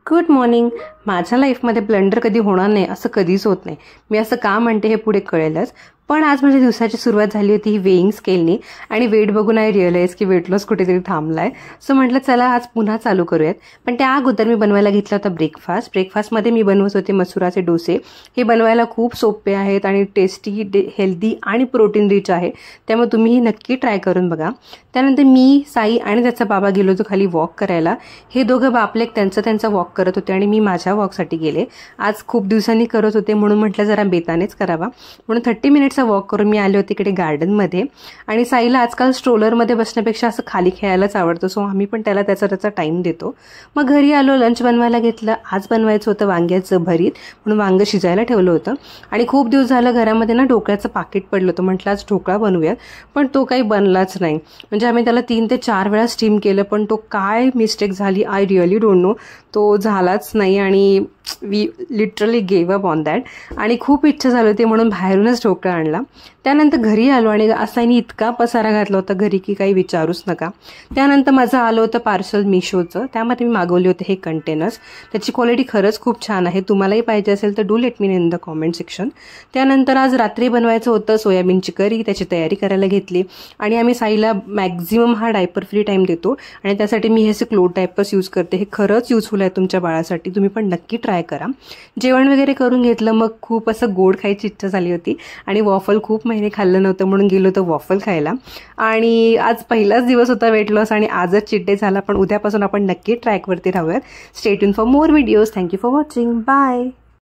Good morning. माझ्या लाईफमध्ये blunder कधी होणार नाही असं कधीच होत नाही. मी असं का म्हणते हे पुढे कळेलच. पण आज माझ्या दिवसाची सुरुवात झाली होती ही वेईंग स्केलनी आणि वेट बघून आय रिअलाइज की वेट लॉस कुठेतरी थांबलाय. सो म्हटलं चला आज पुन्हा चालू करूयात. पण त्या अगोदर मी बनवायला घेतला होता ब्रेकफास्टमध्ये मी बनवत होते मसुराचे डोसे. हे बनवायला खूप सोपे आहेत आणि टेस्टी, हेल्दी आणि प्रोटीन रिच आहे. त्यामुळे तुम्हीही नक्की ट्राय करून बघा. त्यानंतर मी, साई आणि त्याचा बाबा गेलो होतो खाली वॉक करायला. हे दोघं बापले त्यांचा वॉक करत होते आणि मी माझ्या वॉकसाठी गेले. आज खूप दिवसांनी करत होते म्हणून म्हटलं जरा बेतानेच करावा. म्हणून 30 मिनिट्सचा वॉक करून मी आले होते इकडे गार्डनमध्ये. आणि साईला आजकाल स्ट्रोलरमध्ये बसण्यापेक्षा असं खाली खेळायलाच आवडतं. सो आम्ही पण त्याचा टाईम देतो. मग घरी आलो, लंच बनवायला घेतलं. आज बनवायचं होतं वांग्याचं भरीत म्हणून वांगं शिजायला ठेवलं होतं. आणि खूप दिवस झालं घरामध्ये ना ढोकळ्याचं पाकिट पडलं होतं. म्हटलं आज ढोकळा बनवूयात, पण तो काही बनलाच नाही. म्हणजे आम्ही त्याला 3 ते 4 वेळा स्टीम केलं, पण तो काय मिस्टेक झाली आय रिअली डोंट नो. तो झालाच नाही आणि we literally gave up on that. आणि खूप इच्छा झाली होती म्हणून बाहेरूनच ढोकळा आणला. त्यानंतर घरी आलो आणि असानी इतका पसारा घातला होता घरी की काही विचारूच नका. त्यानंतर माझं आलं होतं पार्सल मिशोचं. त्यामध्ये मी मागवले होते हे कंटेनर्स. त्याची क्वालिटी खरंच खूप छान आहे. तुम्हालाही पाहिजे असेल तर do let me in the comment section. त्यानंतर आज रात्री बनवायचं होतं सोयाबीनची करी. त्याची तयारी करायला घेतली आणि आम्ही साईला मॅक्झिमम हा डायपर फ्री टाईम देतो आणि त्यासाठी मी हे असे क्लोथ डायपर्स यूज करते. हे खरंच युजफुल आहे तुमच्या बाळासाठी. तुम्ही पण नक्की ट्राय करा. जेवण वगैरे करून घेतलं. मग खूप असं गोड खायची इच्छा झाली होती आणि वॉफल खूप महिने खाल्लं नव्हतं म्हणून गेलो होतं वॉफल खायला. आणि आज पहिलाच दिवस होता वेट लॉस आणि आजच चिट डे झाला. पण उद्यापासून आपण नक्की ट्रॅकवरती राहूयात. Stay tune for more videos. Thank you for watching. Bye.